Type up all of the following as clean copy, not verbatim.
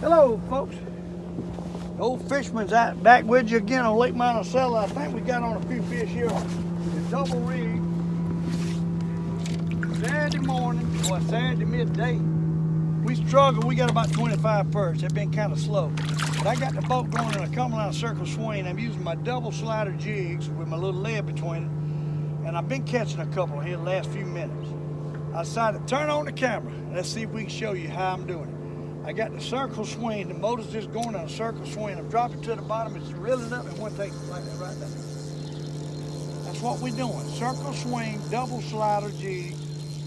Hello, folks. Old Fisherman's out back with you again on Lake Monticello. I think we got on a few fish here. The double rig. Saturday morning, or Saturday midday. We struggled. We got about 25 perch. They've been kind of slow. But I got the boat going in a come-around circle swing. I'm using my double slider jigs with my little lead between it. And I've been catching a couple here the last few minutes. I decided to turn on the camera. Let's see if we can show you how I'm doing it. I got the circle swing. The motor's just going on a circle swing. I'm dropping to the bottom. It's reeling up in one take like that right there. That's what we're doing. Circle swing, double slider jig.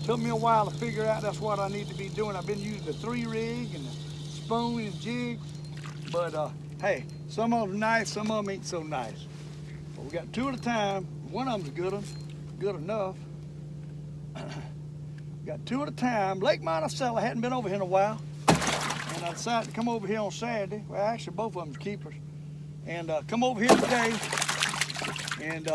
Took me a while to figure out that's what I need to be doing. I've been using the 3 rig and the spoon and jig. But hey, some of them nice, some of them ain't so nice. But we got 2 at a time. One of them's good enough. Got 2 at a time. Lake Monticello, I hadn't been over here in a while. And I decided to come over here on Saturday. Well, actually, both of them's keepers. And come over here today. And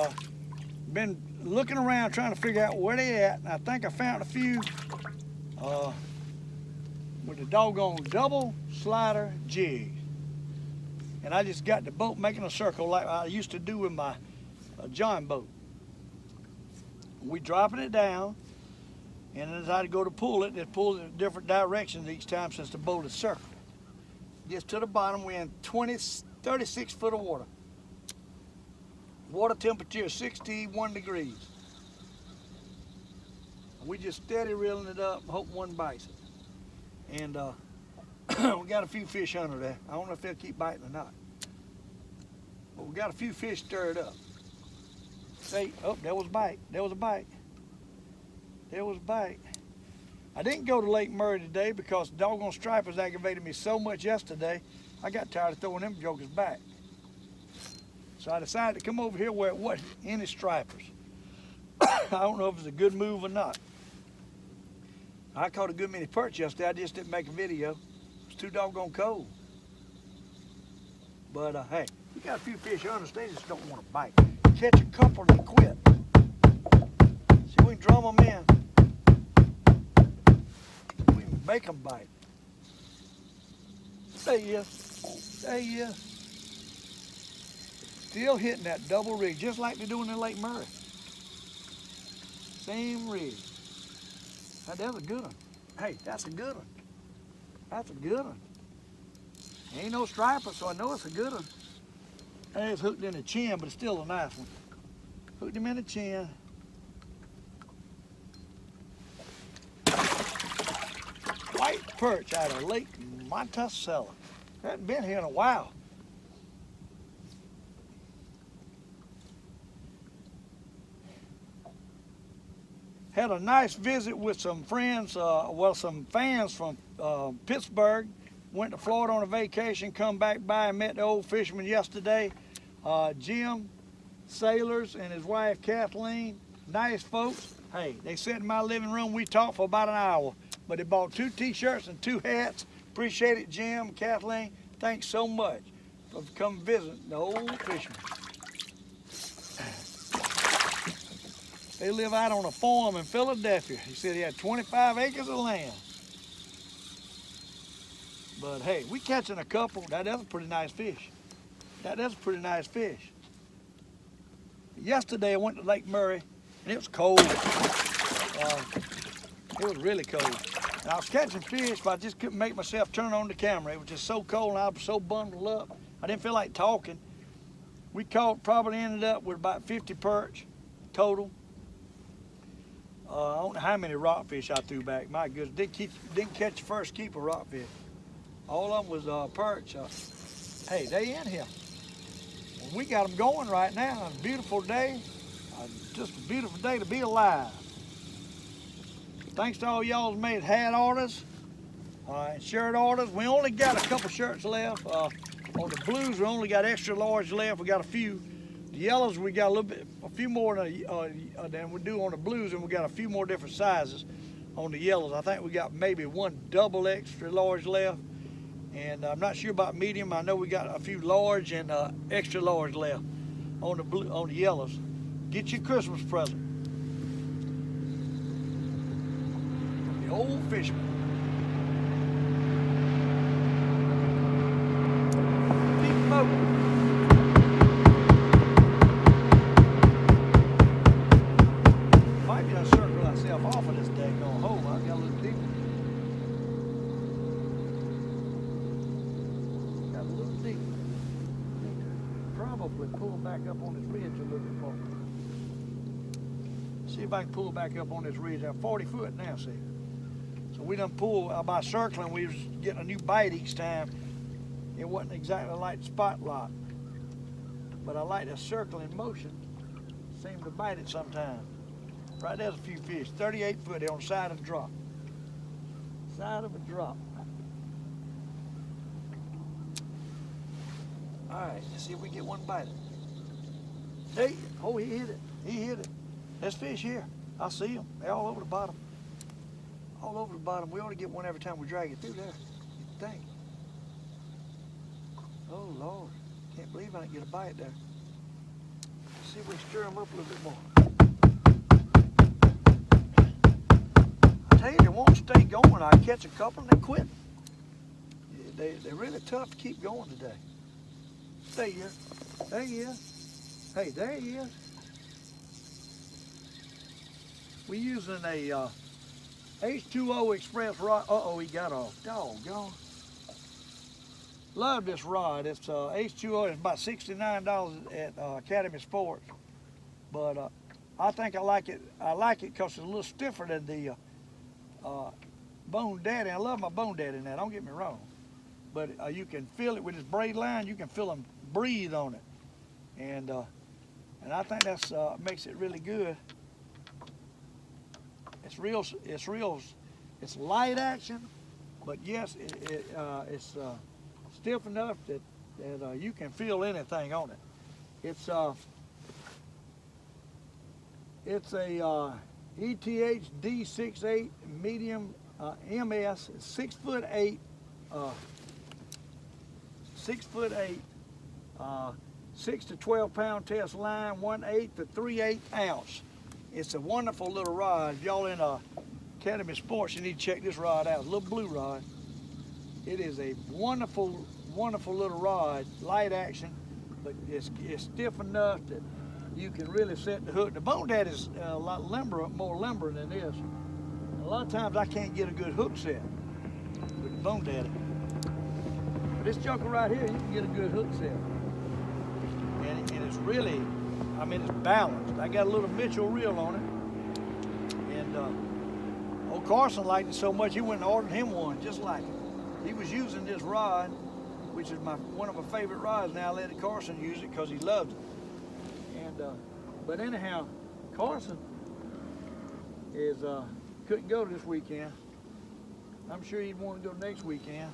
been looking around trying to figure out where they at. And I think I found a few with the doggone double slider jig. And I just got the boat making a circle like I used to do with my John boat. We dropping it down. And as I go to pull it in different directions each time since the boat is circled. Gets to the bottom, we're in 36 foot of water. Water temperature is 61 degrees. We just steady reeling it up, hope one bites it. And we got a few fish under there. I don't know if they'll keep biting or not. But we got a few fish stirred up. Say, oh, there was a bite, there was a bite. There was a bite. I didn't go to Lake Murray today because the doggone stripers aggravated me so much yesterday, I got tired of throwing them jokers back. So I decided to come over here where it wasn't any stripers. I don't know if it's a good move or not. I caught a good many perch yesterday, I just didn't make a video. It was too doggone cold. But hey, we got a few fish under, they just don't want to bite. Catch a couple and quit. See, we can drum them in. We can make them bite. There he is. There he is. Still hitting that double rig, just like they're doing in Lake Murray. Same rig. Now, that's a good one. Hey, that's a good one. That's a good one. Ain't no striper, so I know it's a good one. Hey, it's hooked in the chin, but it's still a nice one. Hooked him in the chin. White perch out of Lake Monticello. Hadn't been here in a while. Had a nice visit with some friends, some fans from Pittsburgh. Went to Florida on a vacation, come back by and met the Old Fisherman yesterday. Jim Sailors and his wife Kathleen, nice folks. Hey, they sat in my living room, we talked for about an hour. But they bought 2 t-shirts and 2 hats. Appreciate it, Jim, Kathleen. Thanks so much for coming visit the Old Fisherman. They live out on a farm in Philadelphia. He said he had 25 acres of land. But hey, we catching a couple. That's a pretty nice fish. That's a pretty nice fish. Yesterday I went to Lake Murray and it was cold. It was really cold. And I was catching fish, but I just couldn't make myself turn on the camera. It was just so cold and I was so bundled up. I didn't feel like talking. We probably ended up with about 50 perch total. I don't know how many rockfish I threw back. My goodness, didn't catch the first keep of rockfish. All of them was perch. Hey, they in here. Well, we got them going right now. It's a beautiful day. Just a beautiful day to be alive. Thanks to all y'all who's made hat orders and shirt orders. We only got a couple shirts left. On the blues, we only got extra large left. We got a few. The yellows, we got a few more than we do on the blues, and we got a few more different sizes on the yellows. I think we got maybe 1 double extra large left, and I'm not sure about medium. I know we got a few large and extra large left on the yellows. Get your Christmas present. The Old Fisherman. go. Might just circle myself off of this daggone hole. I got a little deeper. Got a little deeper. Probably pull back up on this ridge a little bit more. See if I can pull back up on this ridge. I'm 40 foot now, see. So we done pull by circling. We was getting a new bite each time. It wasn't exactly like the spot lock, but I like the circling motion. Seemed to bite it sometime. Right there's a few fish. 38 foot. They're on the side of the drop. Side of a drop. All right, let's see if we get one bite. Hey, oh, he hit it. He hit it. There's fish here. I see them. They're all over the bottom. All over the bottom. We ought to get one every time we drag it through there. You think? Oh, Lord. Can't believe I didn't get a bite there. Let's see if we stir them up a little bit more. I tell you, they won't stay going. I catch a couple and they quit. They're really tough to keep going today. Stay here. There he is. Hey, there he is. We're using a H2O Express rod. Uh-oh, he got off. Doggone. Love this rod. It's H2O. It's about $69 at Academy Sports. But I think I like it. I like it because it's a little stiffer than the Bone Daddy. I love my Bone Daddy now. Don't get me wrong. But you can feel it with this braid line. You can feel them breathe on it. And I think that's makes it really good. It's light action, but yes, it's stiff enough that you can feel anything on it. It's a ETH D68 medium MS, 6'8", 6'8", 6 to 12 pound test line, 1/8 to 3/8 ounce. It's a wonderful little rod. If y'all in Academy Sports, you need to check this rod out. It's a little blue rod. It is a wonderful, wonderful little rod, light action, but it's stiff enough that you can really set the hook. The Bone Daddy is a lot more limber than this. A lot of times I can't get a good hook set with the Bone Daddy. But this joker right here, you can get a good hook set. And it's really, I mean, it's balanced. I got a little Mitchell reel on it. And old Carson liked it so much, he went and ordered him one just like it. He was using this rod, which is one of my favorite rods now. I let Carson use it because he loves it. And but anyhow, Carson is couldn't go this weekend. I'm sure he'd want to go next weekend.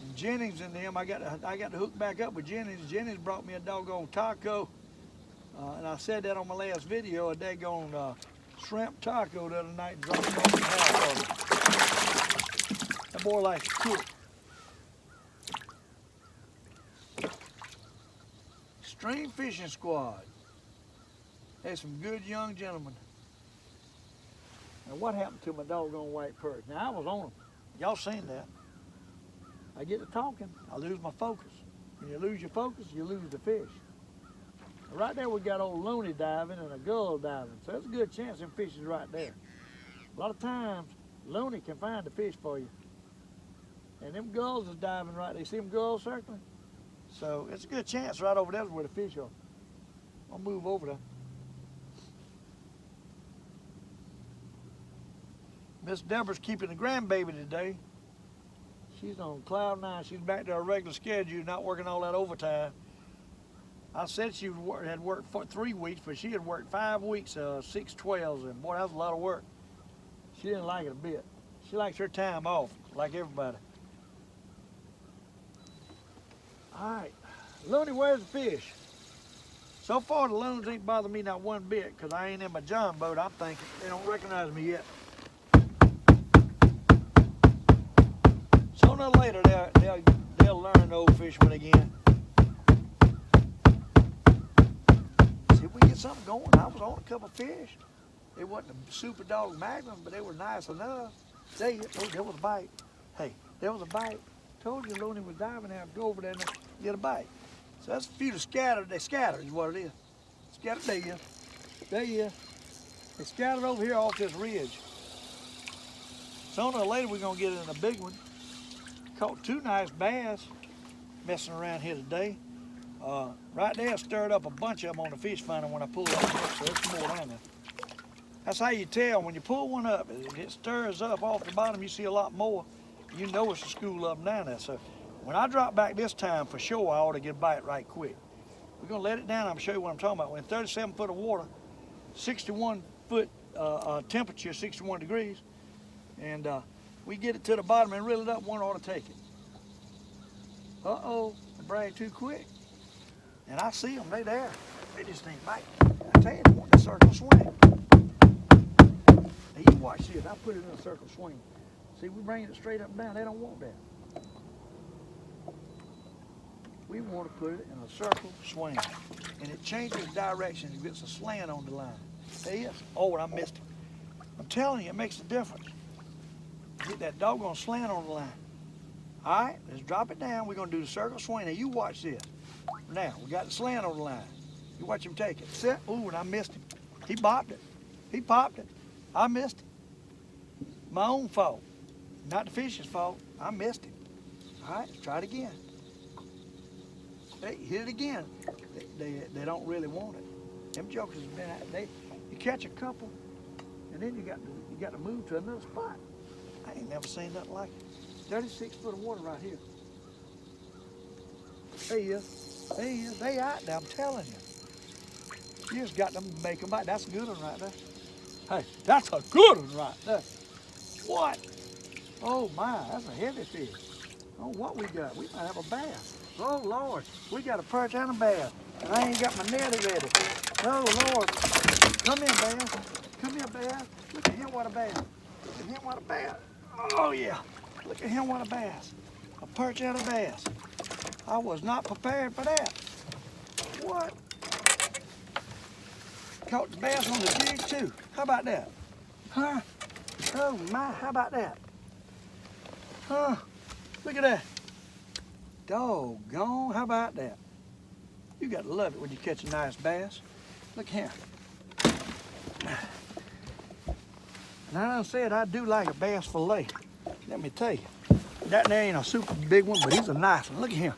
And Jennings and them, I got to hook back up with Jennings. Jennings brought me a doggone taco, and I said that on my last video, a daggone shrimp taco the other night and dropped it off the house of it. That boy likes to cook. Stream Fishing Squad. There's some good young gentlemen. Now what happened to my doggone white perch? Now I was on them. Y'all seen that. I get to talking, I lose my focus. When you lose your focus, you lose the fish. Right there we got old Loney diving and a gull diving. So there's a good chance them fish is right there. A lot of times, Loney can find the fish for you. And them gulls is diving right there. You see them gulls circling? So it's a good chance right over there is where the fish are. I'll move over there. Miss Deborah's keeping the grandbaby today. She's on cloud 9. She's back to her regular schedule, not working all that overtime. I said she had worked for 3 weeks, but she had worked 5 weeks, 6 12s, and boy, that was a lot of work. She didn't like it a bit. She likes her time off, like everybody. All right, Looney, where's the fish? So far, the loons ain't bothered me not one bit, because I ain't in my John boat, I'm thinking. They don't recognize me yet. Sooner or later, they'll learn Old Fisherman again. See if we get something going. I was on a couple of fish. They wasn't a super dog magnum, but they were nice enough. Oh, there was a bite. Hey, there was a bite. Told you Loney was diving there. Go over there and get a bite. So that's a few that scattered. They scattered is what it is. Scattered. There you is. There you is. They scattered over here off this ridge. Sooner or later we're gonna get in a big one. Caught 2 nice bass messing around here today. Right there stirred up a bunch of them on the fish finder when I pulled up. So there's some more down there. That's how you tell when you pull one up. It stirs up off the bottom. You see a lot more. You know it's a school of them down there. So when I drop back this time, for sure I ought to get a bite right quick. We're gonna let it down. I'm gonna show you what I'm talking about. We're in 37 foot of water, 61 foot temperature, 61 degrees, and we get it to the bottom and reel it up. One ought to take it. Uh-oh, I brag too quick. And I see them, they there. They just ain't biting. I tell you, they want the circle swing. Now you watch this. I put it in a circle swing. See, we bring it straight up and down. They don't want that. We want to put it in a circle swing. And it changes direction. It gets a slant on the line. There he is. Oh, and I missed him. I'm telling you, it makes a difference. Get that doggone slant on the line. All right, let's drop it down. We're going to do the circle swing. Now, you watch this. Now, we got the slant on the line. You watch him take it. Set. Ooh, and I missed him. He popped it. He popped it. I missed him. My own fault. Not the fish's fault. I missed him. All right, let's try it again. Hey, hit it again. They don't really want it. Them jokers have been out. You catch a couple, and then you got to move to another spot. I ain't never seen nothing like it. 36 foot of water right here. There he is. There he is. They out there, I'm telling you. You just got to make them bite. That's a good one right there. Hey, that's a good one right there. What? Oh my, that's a heavy fish. Oh, what we got? We might have a bass. Oh Lord, we got a perch and a bass. And I ain't got my netty ready. Oh Lord. Come here, bass. Come here, bass. Look at him, what a bass. Look at him, what a bass. Oh yeah. Look at him, what a bass. A perch and a bass. I was not prepared for that. What? Caught the bass on the jig too. How about that? Huh? Oh my, how about that? Huh? Look at that. Doggone, how about that? You gotta love it when you catch a nice bass. Look here. And I done said I do like a bass fillet. Let me tell you. That there ain't a super big one, but he's a nice one. Look at him.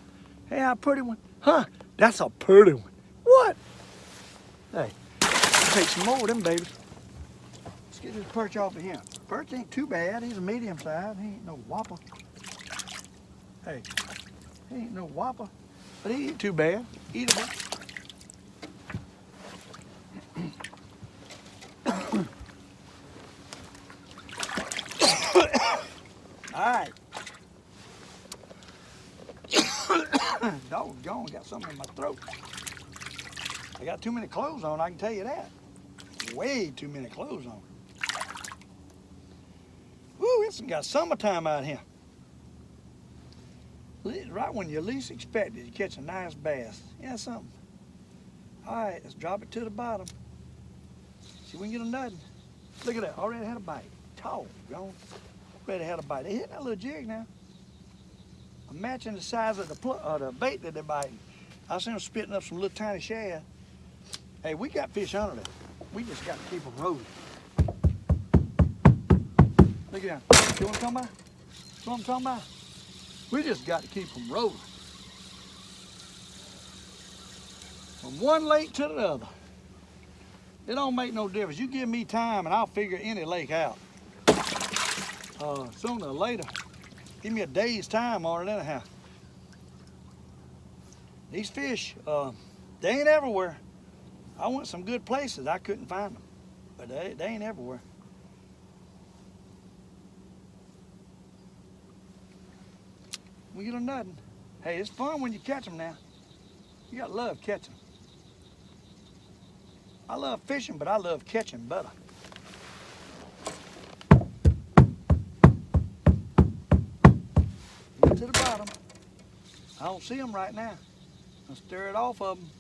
Hey, how pretty one. Huh? That's a pretty one. What? Hey, take some more of them babies. Let's get this perch off of him. Perch ain't too bad. He's a medium size. He ain't no whopper. Hey, he ain't no whopper, but he ain't too bad. Eatable. All right. Doggone, got something in my throat. I got too many clothes on, I can tell you that. Way too many clothes on. Woo, it's got summertime out here. Right when you least expect it, you catch a nice bass. Yeah, something. All right, let's drop it to the bottom. See if we can get a nutting. Look at that, already had a bite. Doggone. Already had a bite. They hit that little jig now. I'm matching the size of the bait that they're biting. I see them spitting up some little tiny shad. Hey, we got fish under there. We just got to keep them rolling. Look at that. See what I'm talking about? See what I'm talking about? We just got to keep them rolling. From one lake to the other. It don't make no difference. You give me time and I'll figure any lake out. Sooner or later. Give me a day's time or anyhow. These fish, they ain't everywhere. I went some good places. I couldn't find them. But they ain't everywhere. We get them nothing. Hey, it's fun when you catch them now. You gotta love catching. I love fishing, but I love catching better. Get to the bottom. I don't see them right now. I'll stir it off of them.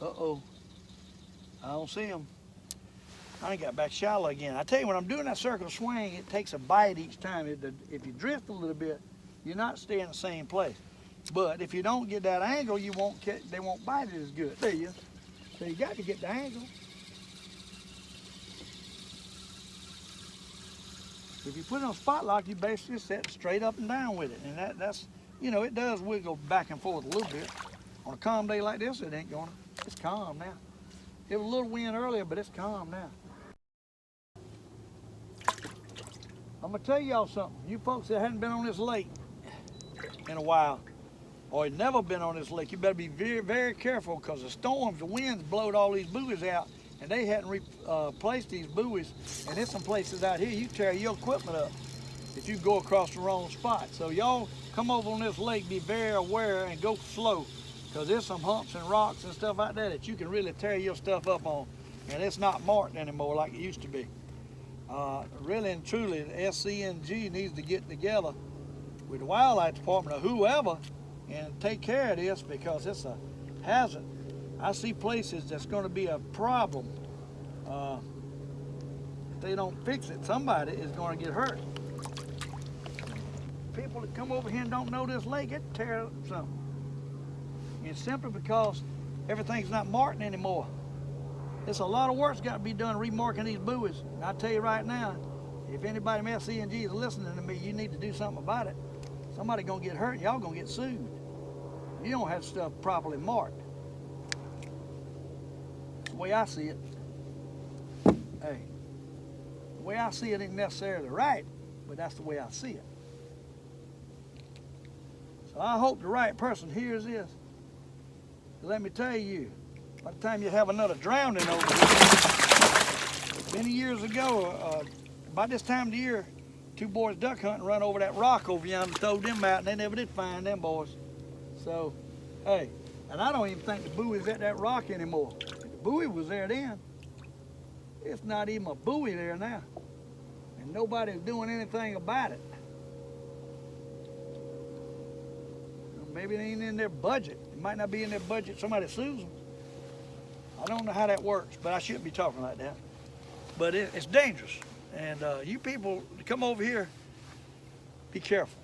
Uh-oh. I don't see them. I done got back shallow again. I tell you, when I'm doing that circle swing, it takes a bite each time. If you drift a little bit, You're not staying in the same place. But if you don't get that angle, you won't catch, they won't bite it as good. There you go. So you got to get the angle. If you put it on spot lock, you basically set straight up and down with it. And that's, you know, it does wiggle back and forth a little bit. On a calm day like this, it ain't gonna. It's calm now. It was a little wind earlier, but it's calm now. I'm gonna tell y'all something. You folks that hadn't been on this lake in a while, or had never been on this lake, you better be very, very careful, because the storms, the winds blowed all these buoys out, and they hadn't replaced these buoys. And there's some places out here you tear your equipment up if you go across the wrong spot. So y'all come over on this lake, be very aware and go slow, because there's some humps and rocks and stuff like that you can really tear your stuff up on, and it's not marked anymore like it used to be. Really and truly, the SCNG needs to get together with the wildlife department or whoever and take care of this, because it's a hazard. I see places that's going to be a problem. If they don't fix it, somebody is going to get hurt. People that come over here and don't know this lake, it tears up something. It's simply because everything's not marked anymore. It's a lot of work's got to be done remarking these buoys. And I tell you right now, if anybody from SCNG is listening to me, you need to do something about it. Somebody gonna get hurt and y'all gonna get sued. You don't have stuff properly marked. That's the way I see it. Hey, the way I see it ain't necessarily right, but that's the way I see it. So I hope the right person hears this. Let me tell you, by the time you have another drowning over here, many years ago, about this time of the year, two boys duck hunting run over that rock over yonder and throw them out, and they never did find them boys. So, hey, and I don't even think the buoy's at that rock anymore. The buoy was there then. It's not even a buoy there now. And nobody's doing anything about it. Maybe it ain't in their budget. It might not be in their budget. Somebody sues them. I don't know how that works, but I shouldn't be talking like that. But it's dangerous. And you people come over here, be careful.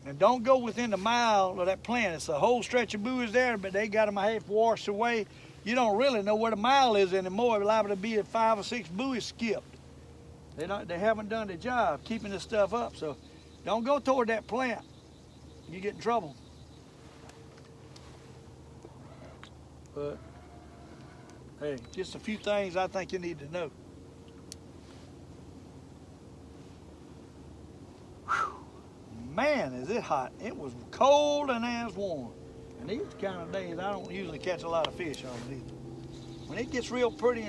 And don't go within a mile of that plant. It's a whole stretch of buoys there, but they got them half washed away. You don't really know where the mile is anymore. It's liable to be 5 or 6 buoys skipped. They haven't done their job keeping this stuff up. So don't go toward that plant. You get in trouble. But hey, just a few things I think you need to know. Whew. Man, is it hot. It was cold and as warm. And these kind of days, I don't usually catch a lot of fish on these. When it gets real pretty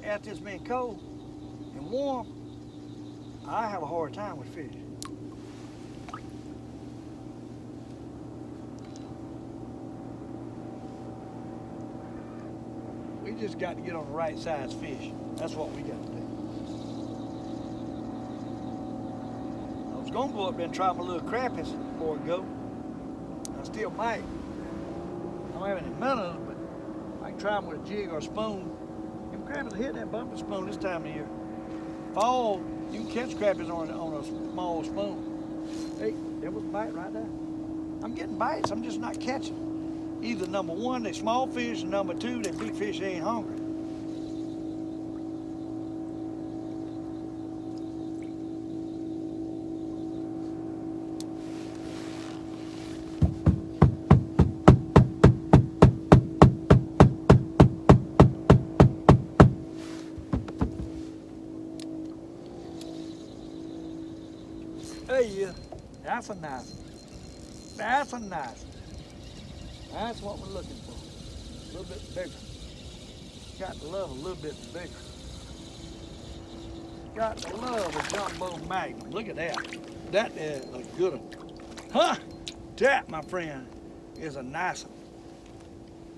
after it's been cold and warm, I have a hard time with fish. We just got to get on the right size fish. That's what we got to do. I was going to go up there and try my little crappies before I go. I still might. I don't have any minnows, but I can try them with a jig or a spoon. Them crappies hit that bumping spoon this time of year. Fall, you can catch crappies on a small spoon. Hey, there was a bite right there. I'm getting bites, I'm just not catching. Either number one, they small fish, and number two, they big fish, they ain't hungry. Hey, yeah, that's a nice one. That's a nice one. That's what we're looking for. A little bit bigger. Got to love a little bit bigger. Got to love a jumbo magnum. Look at that. That is a good one. Huh? That, my friend, is a nice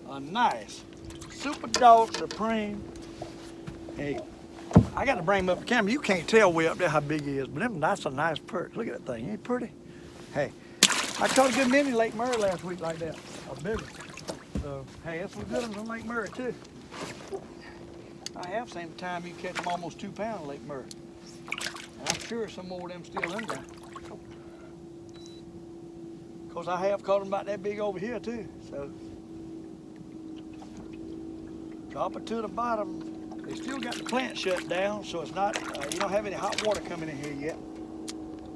one. A nice Super Dog Supreme. Hey, I got to bring him up the camera. You can't tell way up there how big he is, but that's a nice perch. Look at that thing. Ain't it pretty? Hey, I caught a good many Lake Murray last week like that. A big one. So, hey, that's some good ones on Lake Murray, too. I have seen the time you catch them almost 2 pounds Lake Murray. And I'm sure some more of them still in there. course, I have caught them about that big over here too. So drop it to the bottom. They still got the plant shut down, so it's not, you don't have any hot water coming in here yet.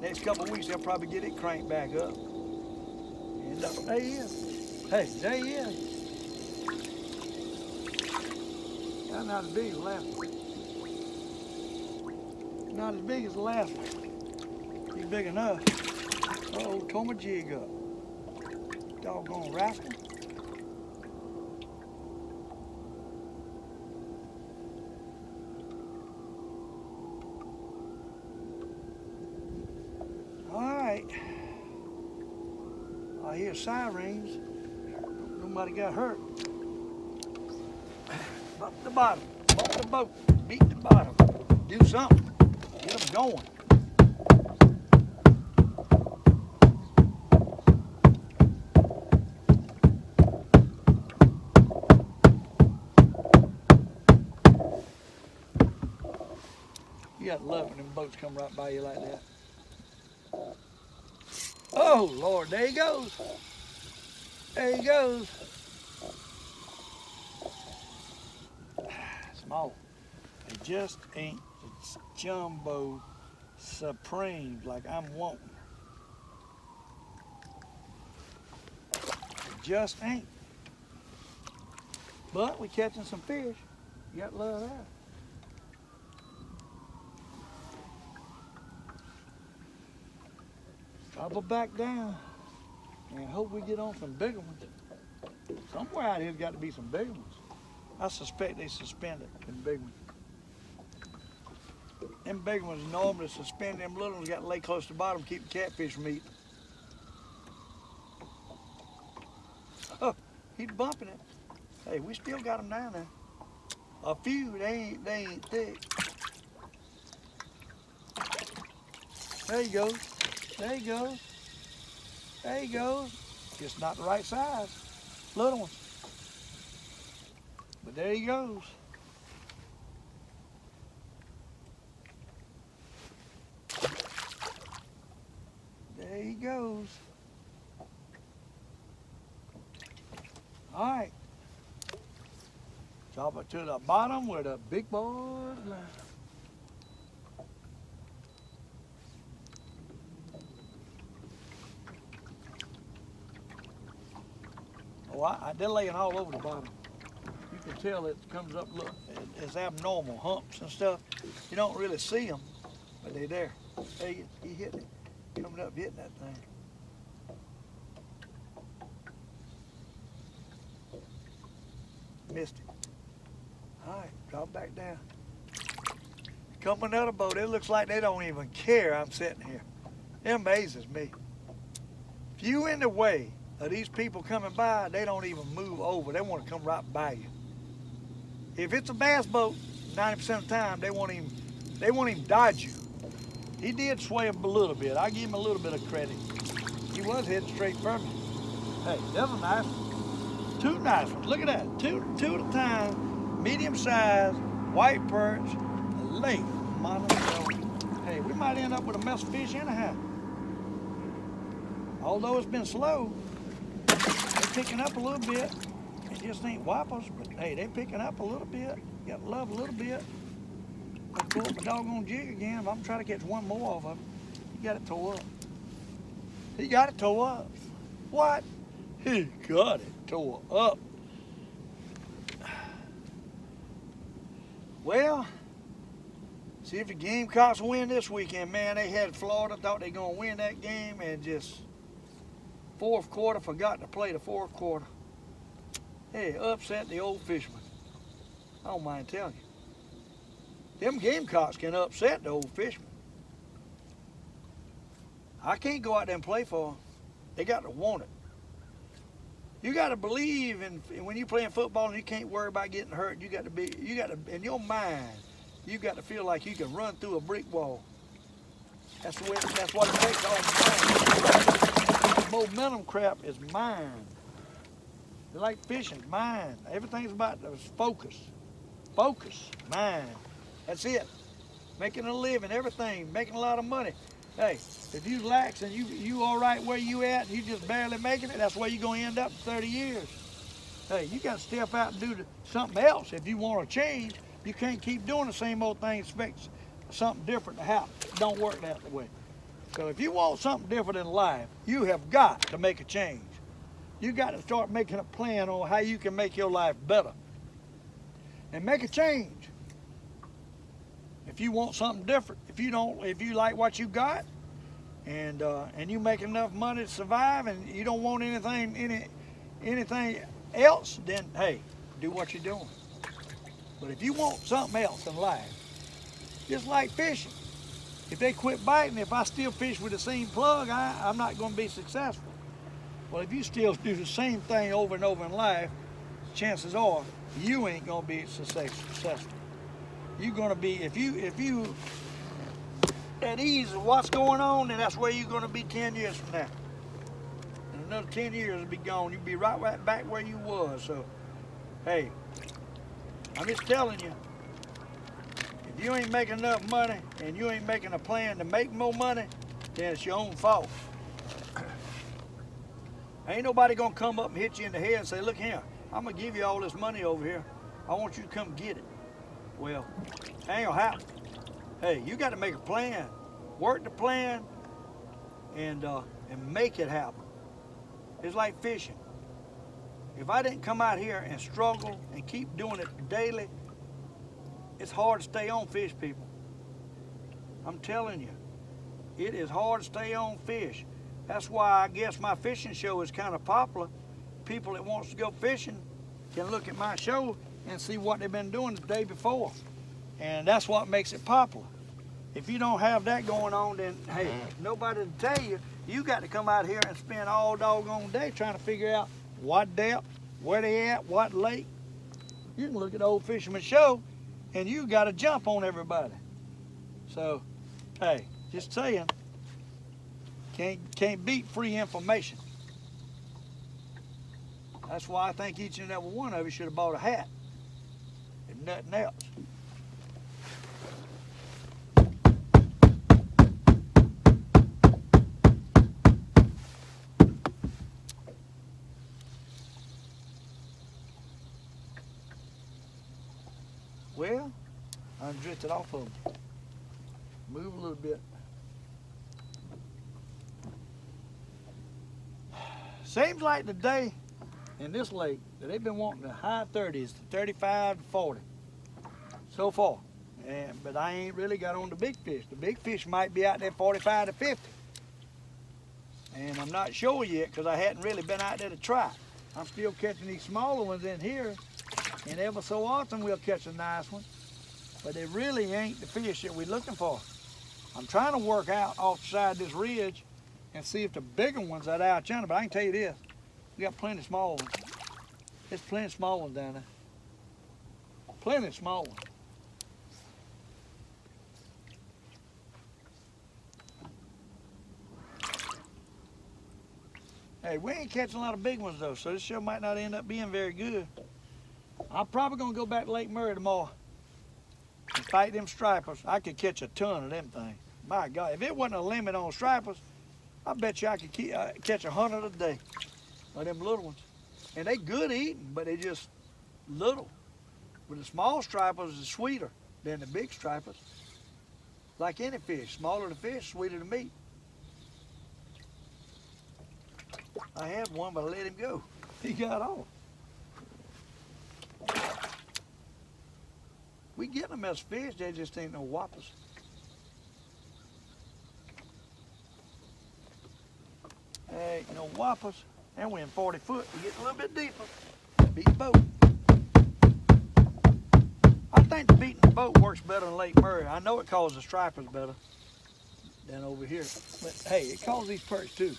Next couple of weeks, they'll probably get it cranked back up. And there he is. Hey, there he is. That's not as big as the last one. Not as big as the last one. He's big enough. Uh-oh, tore my jig up. Doggone rascal. Alright. I hear sirens. Nobody got hurt. Bump the bottom. Bump the boat. Beat the bottom. Do something. Get them going. You gotta love when them boats come right by you like that. Oh Lord, there he goes. There he goes. Small. They just ain't the jumbo supremes like I'm wanting. They just ain't. But we catching some fish. You got to love that. Drop her back down and hope we get on some bigger ones. Somewhere out here's got to be some bigger ones. I suspect they suspended them big ones. Them big ones normally suspend them little ones, got to lay close to the bottom to keep the catfish from eating. Oh, he's bumping it. Hey, we still got them down there. A few, they ain't thick. There he goes. There he goes. There he goes. Just not the right size. Little one. But there he goes. There he goes. All right. Drop it to the bottom where the big boys lie. Oh, they're laying all over the bottom. You can tell it comes up, look, it's abnormal humps and stuff. You don't really see them, but they're there. Hey, he hit it. Coming up hitting that thing. Missed it. All right, drop back down. Come another boat. It looks like they don't even care I'm sitting here. It amazes me. If you in the way of these people coming by, they don't even move over. They want to come right by you. If it's a bass boat, 90% of the time they won't even dodge you. He did sway him a little bit. I give him a little bit of credit. He was heading straight for me. Hey, that's a nice one. Two nice ones. Look at that. Two at a time. Medium size, white perch, Lake Monticello. Hey, we might end up with a mess of fish anyhow. Although it's been slow, they're picking up a little bit. It just ain't whoppers, but hey, they're picking up a little bit. You got to love a little bit. I pull up my doggone jig again, but I'm trying to catch one more off of him. He got it tore up. He got it tore up. What? He got it tore up. Well, see if the Gamecocks win this weekend, man. They had Florida, thought they going to win that game, and just fourth quarter, forgot to play the fourth quarter. Hey, upset the Old Fisherman. I don't mind telling you. Them Gamecocks can upset the Old Fisherman. I can't go out there and play for them. They got to want it. You got to believe in when you're playing football and you can't worry about getting hurt. You got to in your mind, you got to feel like you can run through a brick wall. That's what it takes all the time. Momentum crap is mind. It's like fishing, mind. Everything's about focus. Focus, mind. That's it. Making a living, everything, making a lot of money. Hey, if you lax and you all right where you at, and you just barely making it, that's where you're gonna end up in 30 years. Hey, you got to step out and do something else if you want to change. You can't keep doing the same old thing, expect something different to happen. It don't work that way. So if you want something different in life, you have got to make a change. You got to start making a plan on how you can make your life better. And make a change. If you want something different, if you like what you got, and you make enough money to survive, and you don't want anything else, then hey, do what you're doing. But if you want something else in life, just like fishing, if they quit biting, if I still fish with the same plug, I'm not going to be successful. Well, if you still do the same thing over and over in life, chances are you ain't going to be successful. You're going to be, if you at ease of what's going on, then that's where you're going to be 10 years from now. And another 10 years will be gone. You'll be right back where you was. So, hey, I'm just telling you, if you ain't making enough money and you ain't making a plan to make more money, then it's your own fault. Ain't nobody gonna come up and hit you in the head and say, look here, I'm gonna give you all this money over here. I want you to come get it. Well, it ain't gonna happen. Hey, you gotta make a plan. Work the plan and make it happen. It's like fishing. If I didn't come out here and struggle and keep doing it daily, it's hard to stay on fish, people. I'm telling you, it is hard to stay on fish. That's why I guess my fishing show is kind of popular. People that wants to go fishing can look at my show and see what they've been doing the day before. And that's what makes it popular. If you don't have that going on, then hey, nobody to tell you. You got to come out here and spend all doggone day trying to figure out what depth, where they at, what lake. You can look at the Old Fisherman show and you got to jump on everybody. So, hey, just saying, can't beat free information. That's why I think each and every one of you should have bought a hat, if nothing else. Well, I drifted off of them. Move a little bit. Seems like today in this lake that they've been wanting the high 30s, 35 to 40 so far. But I ain't really got on the big fish. The big fish might be out there 45 to 50. And I'm not sure yet because I hadn't really been out there to try. I'm still catching these smaller ones in here. And ever so often we'll catch a nice one. But they really ain't the fish that we're looking for. I'm trying to work out off the side of this ridge and see if the bigger ones are out yonder. But I can tell you this, we got plenty of small ones. There's plenty of small ones down there. Plenty of small ones. Hey, we ain't catching a lot of big ones though, so this show might not end up being very good. I'm probably gonna go back to Lake Murray tomorrow and fight them stripers. I could catch a ton of them things. My God, if it wasn't a limit on stripers, I bet you I could catch 100 a day of them little ones. And they good eating, but they just little. But the small stripers is sweeter than the big stripers. Like any fish, smaller the fish, sweeter the meat. I had one, but I let him go. He got off. We get them as fish, they just ain't no whoppers. Ain't no whoppers. And we're in 40 foot. We get a little bit deeper. Beat the boat. I think the beating the boat works better than Lake Murray. I know it calls the stripers better than over here. But hey, it calls these perch too.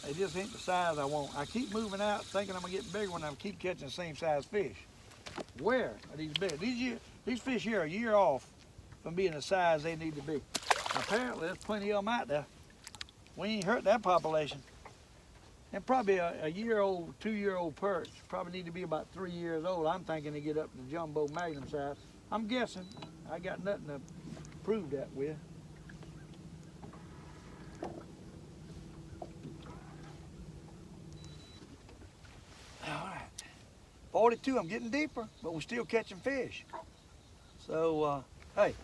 They just ain't the size I want. I keep moving out thinking I'm gonna get bigger when I keep catching the same size fish. Where are these big? These fish here are a year off from being the size they need to be. Apparently there's plenty of them out there. We ain't hurt that population. And probably a year-old, 2-year-old perch probably need to be about 3 years old. I'm thinking to get up to the jumbo magnum size. I'm guessing. I got nothing to prove that with. All right, 42. I'm getting deeper, but we're still catching fish. So, hey,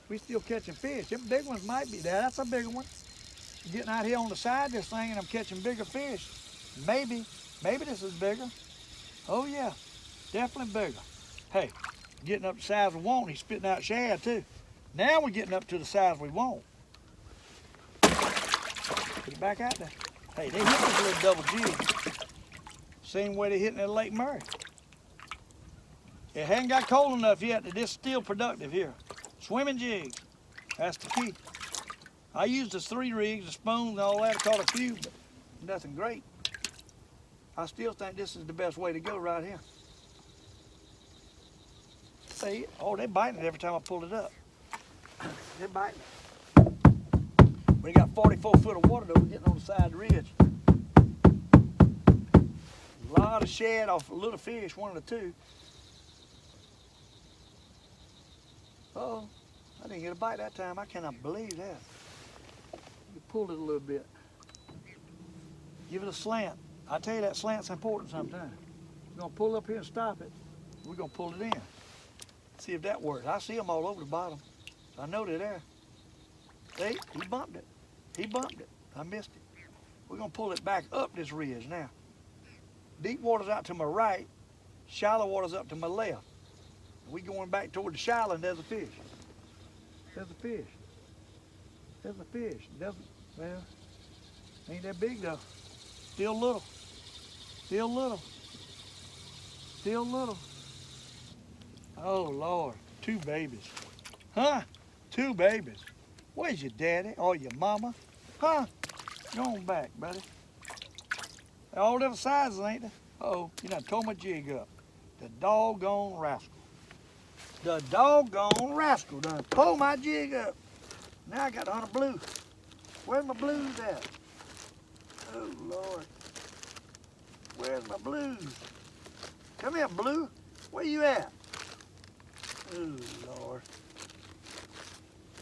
we still catching fish. Them big ones might be there. That's a big one. Getting out here on the side of this thing, and I'm catching bigger fish. Maybe this is bigger. Oh yeah, definitely bigger. Hey, getting up to the size we want. He's spitting out shad too. Now we're getting up to the size we want. Put it back out there. Hey, they hit this little double jig. Same way they hitting at Lake Murray. It hadn't got cold enough yet that this is still productive here. Swimming jigs, that's the key. I used the 3 rigs, the spoons, and all that. I caught a few, but nothing great. I still think this is the best way to go right here. See, oh, they're biting it every time I pull it up. They're biting it. We got 44 foot of water though, we're getting on the side of the ridge. A lot of shad off a little fish, one or two. Uh-oh, I didn't get a bite that time. I cannot believe that. You pulled it a little bit. Give it a slant. I tell you that slant's important sometimes. We're gonna pull up here and stop it. We're gonna pull it in. See if that works. I see them all over the bottom. So I know they're there. See, he bumped it. He bumped it. I missed it. We're gonna pull it back up this ridge now. Deep water's out to my right, shallow water's up to my left. We going back toward the shallow and there's a fish. There's a fish. There's a fish. Well, ain't that big though. Still little. Still little. Still little. Oh Lord, 2 babies. Huh? 2 babies. Where's your daddy or your mama? Huh? Go on back, buddy. They're all different sizes, ain't they? Uh-oh, you done tore my jig up. The doggone rascal. The doggone rascal done tore my jig up. Now I got to hunt a blue. Where's my blues at? Oh Lord. Where's my blues? Come here, blue. Where you at? Oh Lord.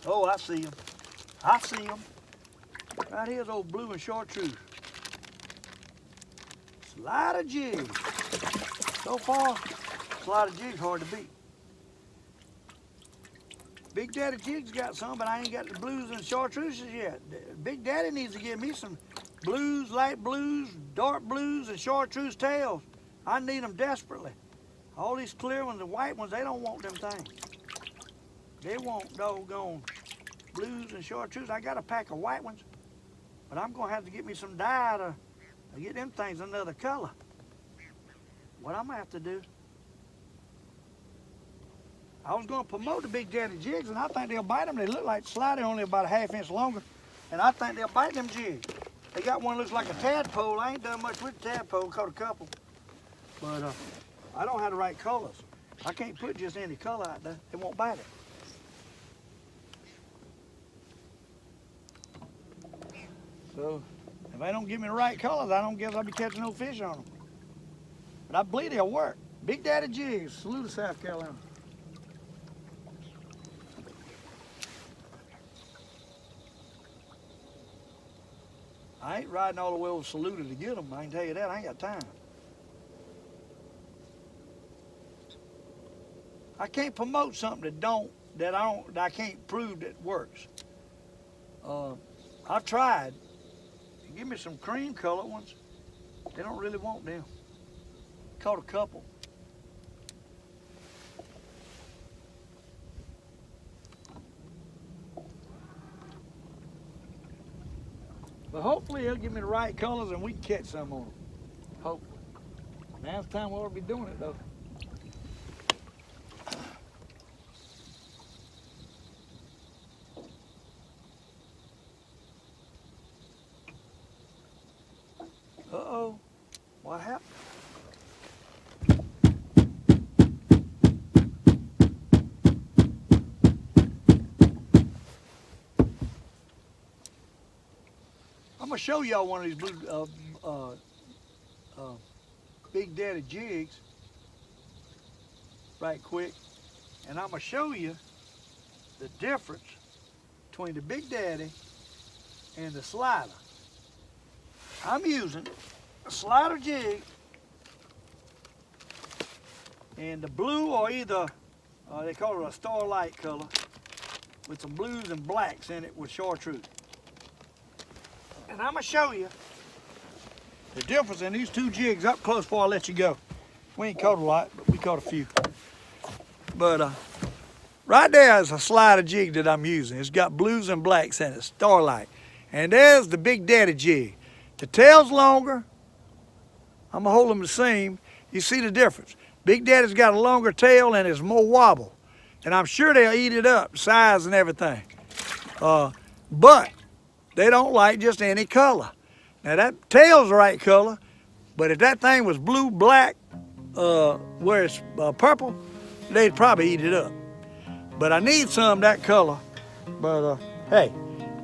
Oh, I see him. I see him. Right here's old blue and chartreuse. Slider jigs. So far, slider jigs hard to beat. Big Daddy Jigs got some, but I ain't got the blues and chartreuses yet. Big Daddy needs to give me some blues, light blues, dark blues, and chartreuse tails. I need them desperately. All these clear ones, the white ones, they don't want them things. They want doggone blues and chartreuse. I got a pack of white ones, but I'm gonna have to get me some dye to get them things another color. What I'm gonna have to do, I was gonna promote the Big Daddy Jigs, and I think they'll bite them. They look like slider, only about a ½ inch longer, and I think they'll bite them jigs. They got one that looks like a tadpole. I ain't done much with the tadpole, caught a couple, but I don't have the right colors. I can't put just any color out there. They won't bite it. So if they don't give me the right colors, I don't guess I'll be catching no fish on them. But I believe they'll work. Big Daddy Jigs, salute to South Carolina. I ain't riding all the way over Saluda to get them. I can tell you that. I ain't got time. I can't promote something that I can't prove that works. I've tried. Give me some cream color ones. They don't really want them. Caught a couple. But hopefully he'll give me the right colors and we can catch some on them. Hopefully. Now's the time we ought to be doing it though. Uh-oh. What happened? I'm gonna show y'all one of these blue Big Daddy Jigs right quick, and I'm gonna show you the difference between the Big Daddy and the slider. I'm using a slider jig and the blue, or either they call it a starlight color, with some blues and blacks in it with chartreuse. And I'm gonna show you the difference in these two jigs up close before I let you go. We ain't caught a lot, but we caught a few. But right there is a slider jig that I'm using. It's got blues and blacks in it, starlight. And there's the Big Daddy jig. The tail's longer. I'm gonna hold them the same. You see the difference. Big Daddy's got a longer tail and it's more wobble. And I'm sure they'll eat it up, size and everything. But they don't like just any color. Now that tail's the right color, but if that thing was blue, black, where it's purple, they'd probably eat it up. But I need some that color. But hey,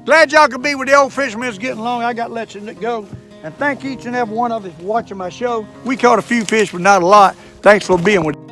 glad y'all could be with the Old Fisherman. It's getting long. I got to let you go. And thank each and every one of you for watching my show. We caught a few fish, but not a lot. Thanks for being with me.